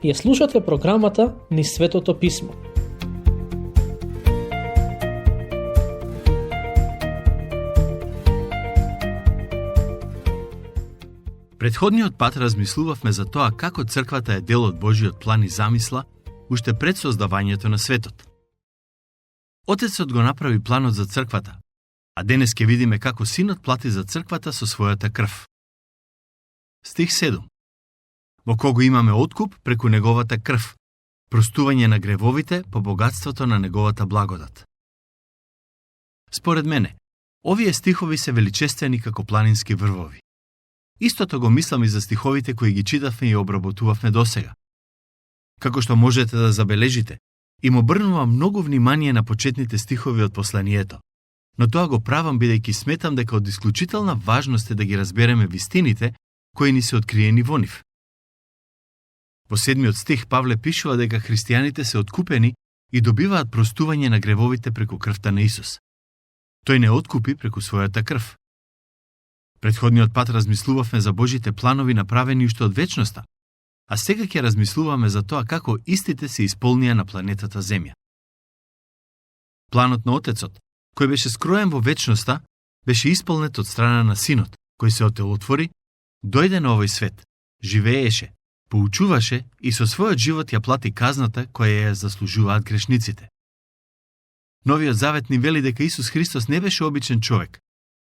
Ја слушате програмата Низ Светото Писмо. Претходниот пат размислувавме за тоа како црквата е дел од Божиот план и замисла уште пред создавањето на светот. Отецот го направи планот за црквата, а денес ќе видиме како Синот плати за црквата со својата крв. Стих 7. Во кого имаме откуп преку неговата крв, простување на гревовите по богатството на неговата благодат. Според мене, овие стихови се величествени како планински врвови. Истото го мислам и за стиховите кои ги читавме и обработувавме досега. Како што можете да забележите, им обрнува многу внимание на почетните стихови од посланието, но тоа го правам бидејќи сметам дека од исклучителна важност е да ги разбереме вистините кои ни се откриени во нив. Во 7 стих Павле пишува дека христијаните се откупени и добиваат простување на гревовите преку крвта на Исус. Тој не откупи преку својата крв. Претходниот пат размислувавме за Божите планови направени уште од вечноста, а сега ќе размислуваме за тоа како истите се исполнија на планетата Земја. Планот на Отецот, кој беше скроен во вечноста, беше исполнет од страна на Синот, кој се отелотвори, дојде на овој свет, живееше, поучуваше и со својот живот ја плати казната која ја заслужуваат грешниците. Новиот завет ни вели дека Исус Христос не беше обичен човек,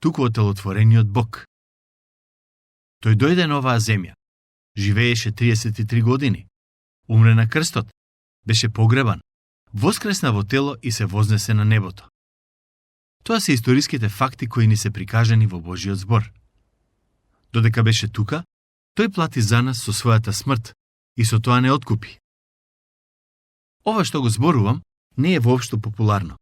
туку отелотворениот Бог. Тој дојде на оваа земја, живееше 33 години, умре на крстот, беше погребан, воскресна во тело и се вознесе на небото. Тоа се историските факти кои ни се прикажани во Божиот збор. Додека беше тука, тој плати за нас со својата смрт и со тоа не откупи. Ова што го зборувам не е воопшто популарно.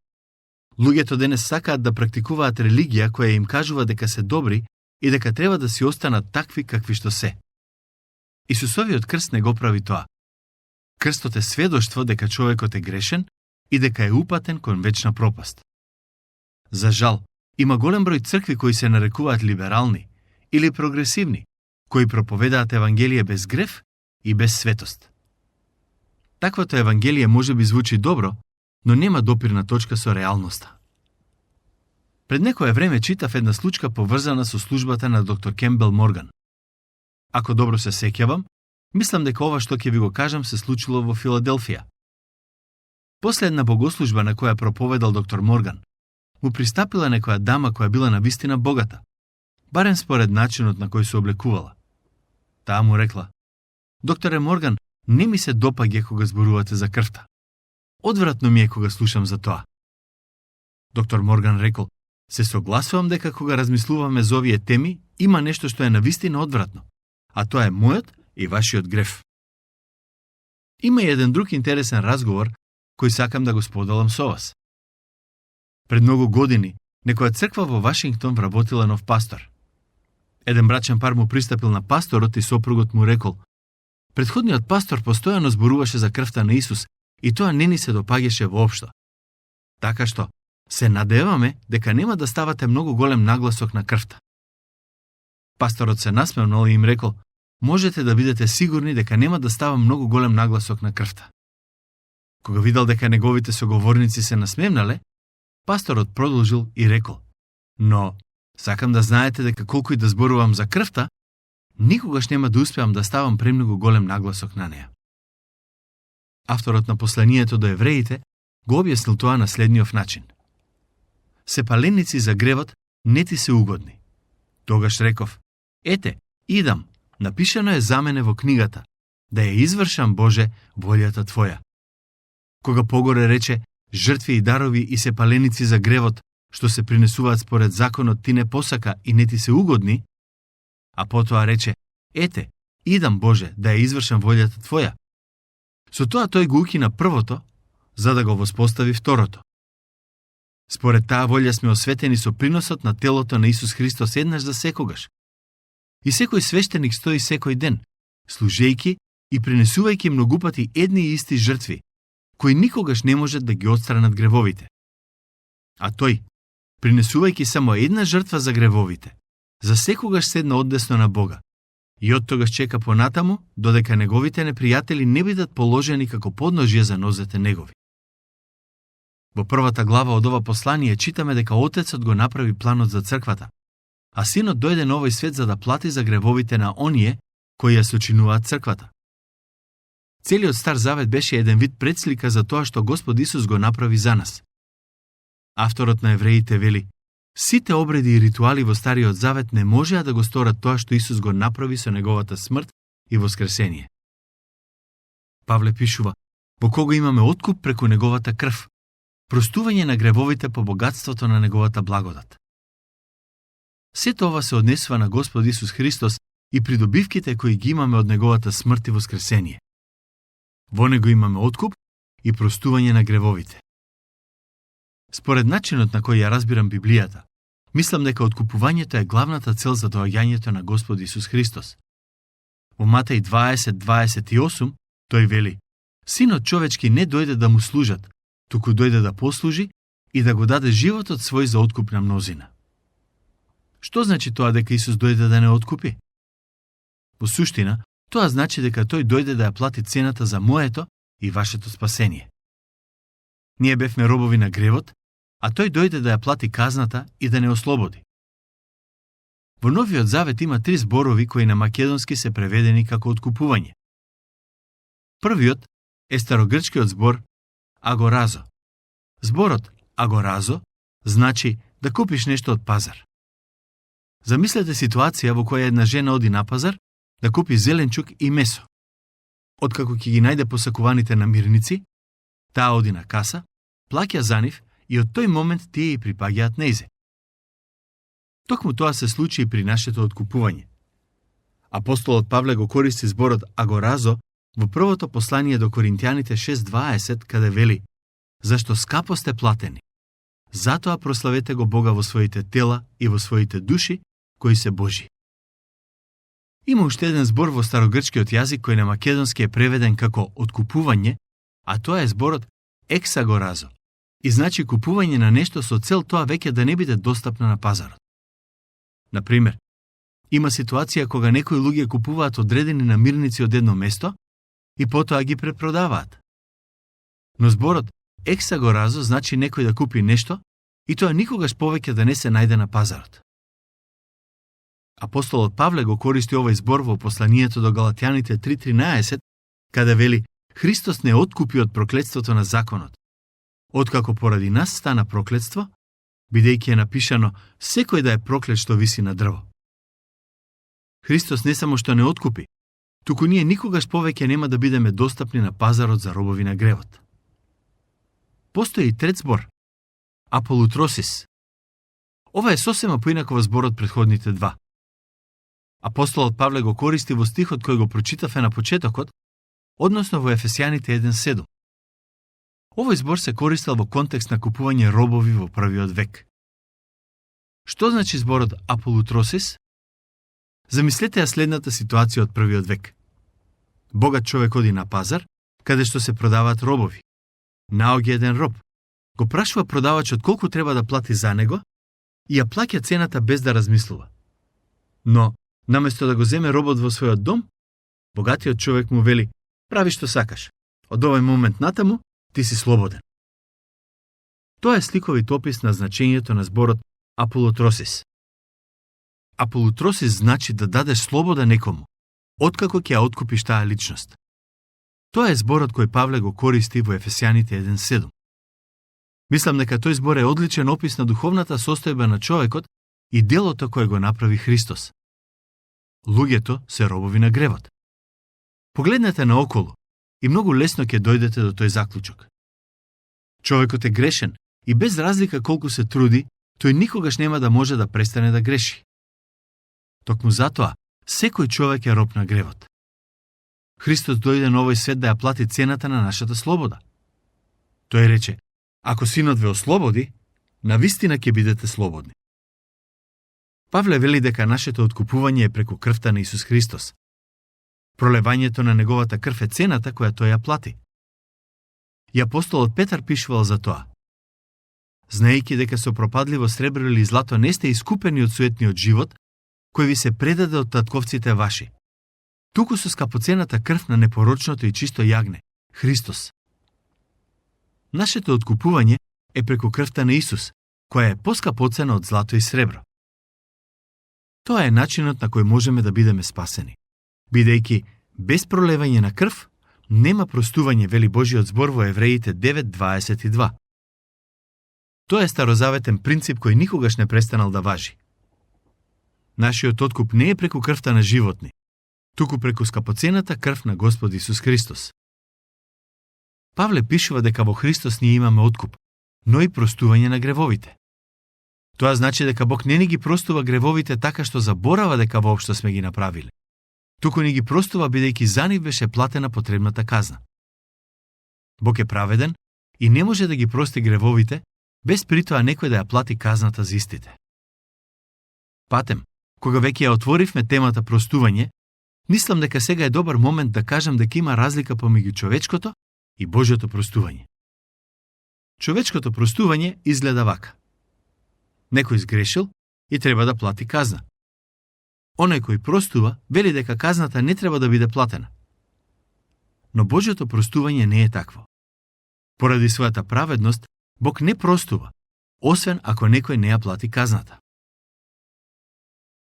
Луѓето денес сакаат да практикуваат религија која им кажува дека се добри и дека треба да си останат такви какви што се. Исусовиот крст не го прави тоа. Крстот е сведоштво дека човекот е грешен и дека е упатен кон вечна пропаст. За жал, има голем број цркви кои се нарекуваат либерални или прогресивни, кои проповедаат евангелие без грев и без светост. Таквото евангелие може би звучи добро, но нема допирна точка со реалноста. Пред некое време читав една случка поврзана со службата на доктор Кембел Морган. Ако добро се сеќавам, мислам дека ова што ќе ви го кажам се случило во Филаделфија. После една богослужба на која проповедал доктор Морган, му пристапила некоја дама која била навистина богата, барем според начинот на кој се облекувала. Таа му рекла: "Докторе Морган, не ми се допаѓа кога зборувате за крвта. Одвратно ми е кога слушам за тоа." Доктор Морган рекол: "Се согласувам дека кога размислуваме за овие теми, има нешто што е навистина одвратно, а тоа е мојот и вашиот грев." Има и еден друг интересен разговор кој сакам да го споделам со вас. Пред многу години, некоја црква во Вашингтон вработила нов пастор. Еден брачен пар му пристапил на пасторот и сопругот му рекол: "Претходниот пастор постојано зборуваше за крвта на Исус и тоа не ни се допаѓаше воопшто. Така што, се надеваме дека нема да ставате многу голем нагласок на крвта." Пасторот се насмевнал и им рекол: "Можете да бидете сигурни дека нема да става многу голем нагласок на крвта." Кога видел дека неговите соговорници се насмевнале, пасторот продолжил и рекол: "Но, сакам да знаете дека колку и да зборувам за крвта, никогаш нема да успеам да ставам премногу голем нагласок на неа." Авторот на посланието до евреите го објаснил тоа на следниот начин: "Сепаленици за гревот не ти се угодни. Тогаш реков: Ете, идам, напишано е за мене во книгата, да ја извршам, Боже, волјата Твоја." Кога погоре рече: "Жртви и дарови и сепаленици за гревот, што се принесуваат според законот, ти не посака и не ти се угодни", а потоа рече: "Ете, идам, Боже, да ја извршам волјата Твоја", со тоа тој го укина првото, за да го воспостави второто. Според таа волја сме осветени со приносот на телото на Исус Христос еднаш за секогаш. И секој свештеник стои секој ден, служејки и принесувајќи многупати едни и исти жртви, кои никогаш не можат да ги отстранат гревовите. А тој, принесувајќи само една жртва за гревовите, за секогаш седна оддесно на Бога и од тогаш чека понатаму, додека неговите непријатели не бидат положени како подножје за нозете негови. Во првата глава од ова послание читаме дека Отецот го направи планот за црквата, а Синот дојде на овој свет за да плати за гревовите на оние кои ја сочинуваат црквата. Целиот Стар Завет беше еден вид предслика за тоа што Господ Исус го направи за нас. Авторот на Евреите вели: сите обреди и ритуали во Стариот Завет не можеа да го сторат тоа што Исус го направи со неговата смрт и воскресение. Павле пишува: во кого имаме откуп преку неговата крв, простување на гревовите по богатството на неговата благодат. Сето ова се однесува на Господ Исус Христос и придобивките кои ги имаме од неговата смрт и воскресение. Во него имаме откуп и простување на гревовите. Според начинот на кој ја разбирам Библијата, мислам дека откупувањето е главната цел за доаѓањето на Господ Исус Христос. Во Матеј 20:28 тој вели: Синот човечки не дојде да му служат, туку дојде да послужи и да го даде животот свој за откуп на мнозина. Што значи тоа дека Исус дојде да не откупи? Во суштина, тоа значи дека тој дојде да ја плати цената за моето и вашето спасение. Ние бевме робови на гревот, а тој дојде да ја плати казната и да не ослободи. Во Новиот Завет има 3 зборови кои на македонски се преведени како откупување. Првиот е старогрчкиот збор агоразо. Зборот агоразо значи да купиш нешто од пазар. Замислете ситуација во која една жена оди на пазар да купи зеленчук и месо. Откако ќе ги најде посакуваните намирници, таа оди на каса, плаќа за нив и од тој момент тие и припаѓаат нејзе. Токму тоа се случи и при нашето откупување. Апостолот Павле го користи зборот агоразо во првото послание до Коринтијаните 6:20, каде вели: зашто скапо сте платени, затоа прославете го Бога во своите тела и во своите души, кои се Божи. Има уште еден збор во старогрчкиот јазик кој на македонски е преведен како откупување, а тоа е зборот ексагоразо и значи купување на нешто со цел тоа веќе да не биде достапно на пазарот. Например, има ситуација кога некои луѓе купуваат одредени намирници од едно место и потоа ги препродаваат. Но зборот ексагоразо значи некој да купи нешто и тоа никогаш повеќе да не се најде на пазарот. Апостолот Павле го користи овој збор во посланието до Галатјаните 3:13, каде вели: Христос не откупи од проклетството на законот, откако поради нас стана проклетство, бидејќи е напишано: секој да е проклет што виси на дрво. Христос не само што не откупи, туку ние никогаш повеќе нема да бидеме достапни на пазарот за робови на гревот. Постои и трет збор – аполутросис. Ова е сосема поинако во зборот претходните два. Апостолот Павле го користи во стихот кој го прочитаве на почетокот, односно во Ефесјаните 1:7. Овој збор се користел во контекст на купување робови во првиот век. Што значи зборот аполутросис? Замислете ја следната ситуација од првиот век. Богат човек оди на пазар, каде што се продаваат робови. Наоѓа еден роб, го прашува продавачот колку треба да плати за него и ја плаќа цената без да размислува. Но, наместо да го земе робот во својот дом, богатиот човек му вели: прави што сакаш, од овој момент натаму ти си слободен. Тоа е сликовит опис на значењето на зборот аполутросис. Аполутросис значи да дадеш слобода некому, откако ќе ја откупиш таа личност. Тоа е зборот кој Павле го користи во Ефесјаните 1:7. Мислам дека тој збор е одличен опис на духовната состојба на човекот и делото кое го направи Христос. Луѓето се робови на гревот. Погледнете наоколу и многу лесно ќе дојдете до тој заклучок. Човекот е грешен и без разлика колку се труди, тој никогаш нема да може да престане да греши. Токму затоа, секој човек е роб на гревот. Христос дојде на овој свет да ја плати цената на нашата слобода. Тој рече: ако Синот ве ослободи, навистина ќе бидете слободни. Павле вели дека нашето откупување е преку крвта на Исус Христос. Пролевањето на неговата крв е цената која тој ја плати. И апостолот Петар пишувал за тоа: знаејќи дека со пропадливо сребро или злато не сте искупени од суетниот живот, кој ви се предаде од татковците ваши, туку со скапоцената крв на непорочното и чисто јагне, Христос. Нашето откупување е преку крвта на Исус, која е поскапоцена од злато и сребро. Тоа е начинот на кој можеме да бидеме спасени. Бидејќи без пролевање на крв нема простување, вели Божиот збор во Евреите 9:22. Тоа е старозаветен принцип кој никогаш не престанал да важи. Нашиот откуп не е преку крвта на животни, туку преку скапоцената крв на Господ Исус Христос. Павле пишува дека во Христос ние имаме откуп, но и простување на гревовите. Тоа значи дека Бог не ни ги простува гревовите така што заборава дека воопшто сме ги направиле. Туку ни ги простува бидејќи за нив беше платена потребната казна. Бог е праведен и не може да ги прости гревовите без притоа некој да ја плати казната за истите. Патем, кога веќе ја отворивме темата простување, мислам дека сега е добар момент да кажам дека има разлика помеѓу човечкото и Божјото простување. Човечкото простување изгледа вака. Некој сгрешил и треба да плати казна. Оној кој простува, вели дека казната не треба да биде платена. Но Божјото простување не е такво. Поради својата праведност, Бог не простува, освен ако некој не ја плати казната.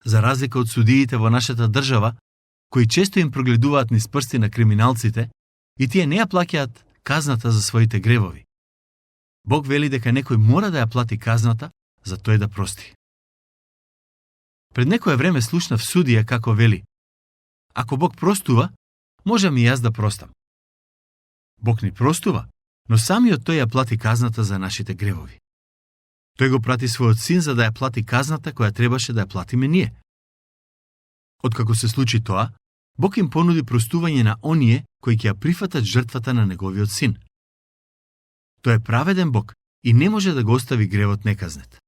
За разлика од судиите во нашата држава, кои често им прогледуваат низ прсти на криминалците, и тие не ја плаќаат казната за своите гревови. Бог вели дека некој мора да ја плати казната за тој да прости. Пред некое време слушнав судија како вели: ако Бог простува, можам и јас да простам. Бог ни простува, но самиот тој ја плати казната за нашите гревови. Тој го прати својот син за да ја плати казната која требаше да ја платиме ние. Откако се случи тоа, Бог им понуди простување на оние кои ќе ја прифатат жртвата на неговиот син. Тој е праведен Бог и не може да го остави гревот неказнет.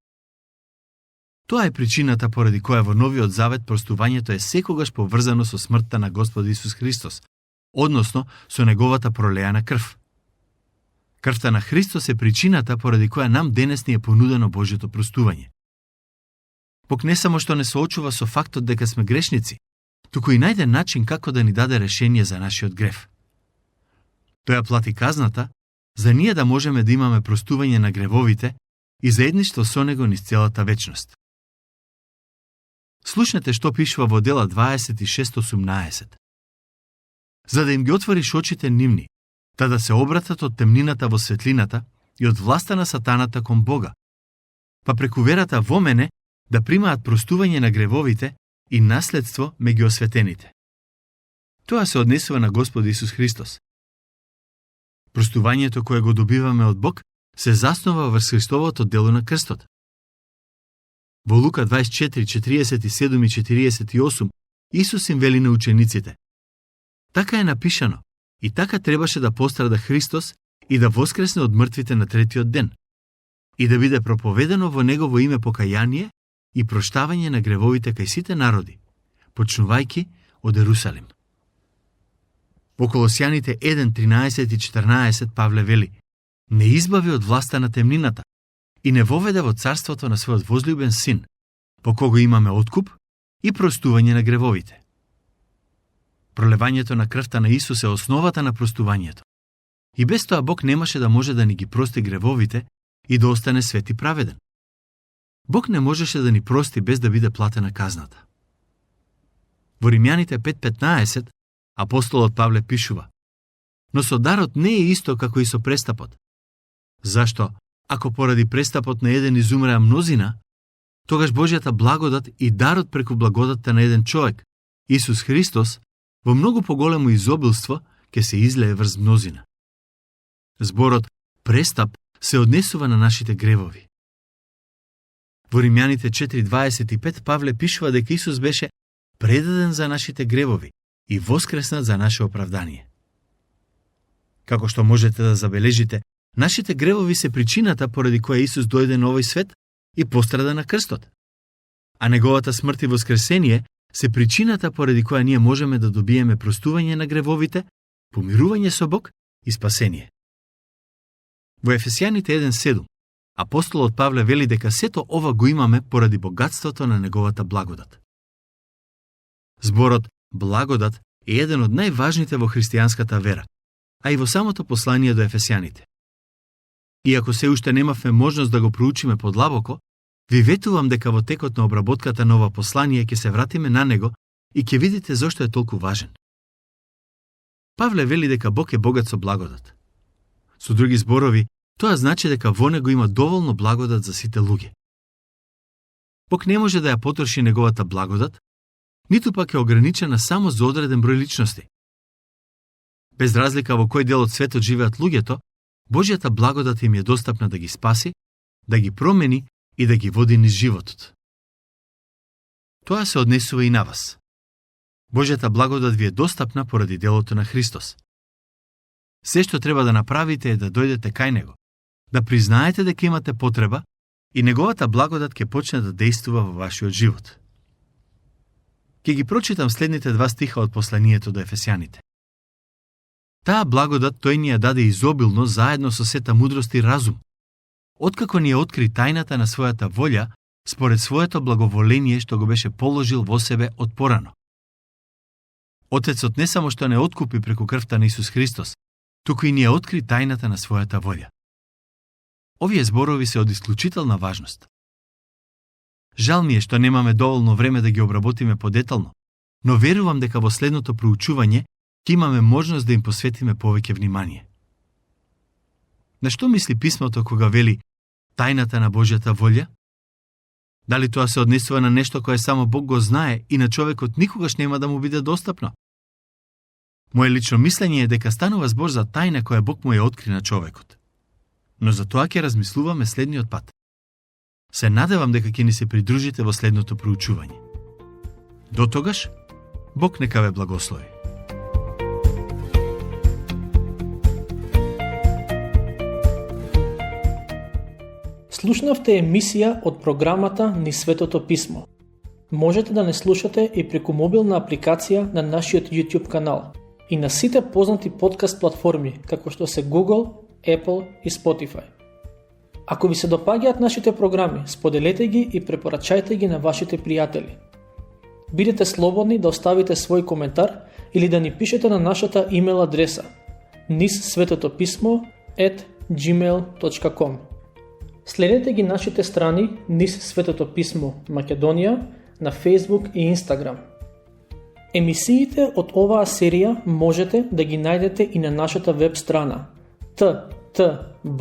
Тоа е причината поради која во Новиот Завет простувањето е секогаш поврзано со смртта на Господ Исус Христос, односно со неговата пролеана крв. Крвта на Христос е причината поради која нам денес ни е понудено Божјото простување. Бог не само што не соочува со фактот дека сме грешници, туку и најде начин како да ни даде решение за нашиот грев. Тој ја плати казната за ние да можеме да имаме простување на гревовите и заедништво со него низ целата вечност. Слушнете што пишува во Дела 26:18. За да им ги отвориш очите нивни, та да се обратат од темнината во светлината и од власта на сатаната кон Бога, па преку верата во мене да примаат простување на гревовите и наследство меѓу осветените. Тоа се однесува на Господ Исус Христос. Простувањето кое го добиваме од Бог се заснова врз Христовото дело на крстот. Во Лука 24:47 и 48 Исус им вели на учениците: така е напишано, и така требаше да пострада Христос и да воскресне од мртвите на третиот ден, и да биде проповедено во Негово име покаяние и проштавање на гревовите кај сите народи, почнувајќи од Ерусалим. Во Колосјаните 1:13 и 14 Павле вели: не избави од власта на темнината и не воведе во царството на својот возлюбен син, по кого имаме откуп и простување на гревовите. Пролевањето на крвта на Исус е основата на простувањето. И без тоа Бог немаше да може да ни ги прости гревовите и да остане свет и праведен. Бог не можеше да ни прости без да биде платена казната. Во Римјаните 5:15 апостолот Павле пишува: но со дарот не е исто како и со престапот. Зашто, ако поради престапот на еден изумреа мнозина, тогаш Божјата благодат и дарот преку благодатта на еден човек, Исус Христос, во многу поголемо изобилство ќе се излее врз мнозина. Зборот престап се однесува на нашите гревови. Во Римјаните 4:25 Павле пишува дека Исус беше предаден за нашите гревови и воскреснат за наше оправдание. Како што можете да забележите, нашите гревови се причината поради која Исус дојде на овој свет и пострада на крстот. А неговата смрт и воскресение се причината поради која ние можеме да добиеме простување на гревовите, помирување со Бог и спасение. Во Ефесјаните 1:7 апостолот Павле вели дека сето ова го имаме поради богатството на неговата благодат. Зборот благодат е еден од најважните во христијанската вера, а и во самото послание до ефесјаните. Иако се уште немавме можност да го проучиме подлабоко, ви ветувам дека во текот на обработката на ова послание ќе се вратиме на него и ќе видите зошто е толку важен. Павле вели дека Бог е богат со благодат. Со други зборови, тоа значи дека во него има доволно благодат за сите луѓе. Бог не може да ја потроши неговата благодат, ниту пак е ограничена само за одреден број личности. Без разлика во кој дел од светот живеат луѓето, Божјата благодат им е достапна да ги спаси, да ги промени и да ги води низ животот. Тоа се однесува и на вас. Божјата благодат ви е достапна поради делото на Христос. Се што треба да направите е да дојдете кај Него, да признаете дека имате потреба и Неговата благодат ќе почне да действува во вашиот живот. Ќе ги прочитам следните 2 стиха од посланието до Ефесјаните. Таа благодат тој ни ја даде изобилно заедно со сета мудрост и разум, откако ни ја откри тајната на својата волја според своето благоволение што го беше положил во себе од порано. Отецот не само што не откупи преку крвта на Исус Христос, туку и ни ја откри тајната на својата волја. Овие зборови се од исклучителна важност. Жал ми е што немаме доволно време да ги обработиме подетално, но верувам дека во следното проучување ќе имаме можност да им посветиме повеќе внимание. На што мисли писмото кога вели тајната на Божјата волја? Дали тоа се однесува на нешто кое само Бог го знае и на човекот никогаш нема да му биде достапно? Моje лично мислење е дека станува збор за тајна која Бог му ја откри на човекот. Но за тоа ќе размислуваме следниот пат. Се надевам дека ќе ни се придружите во следното проучување. До тогаш, Бог нека ве благослови. Слушнавте емисија од програмата Низ Светото Писмо. Можете да не слушате и преку мобилна апликација на нашиот YouTube канал и на сите познати подкаст платформи, како што се Google, Apple и Spotify. Ако ви се допаѓаат нашите програми, споделете ги и препорачајте ги на вашите пријатели. Бидете слободни да оставите свој коментар или да ни пишете на нашата имейл адреса nizsvetopismo@gmail.com. Следете ги нашите страни Низ Светото Писмо Македонија на Facebook и Instagram. Емисиите од оваа серија можете да ги најдете и на нашата веб страна ttb.twr.org.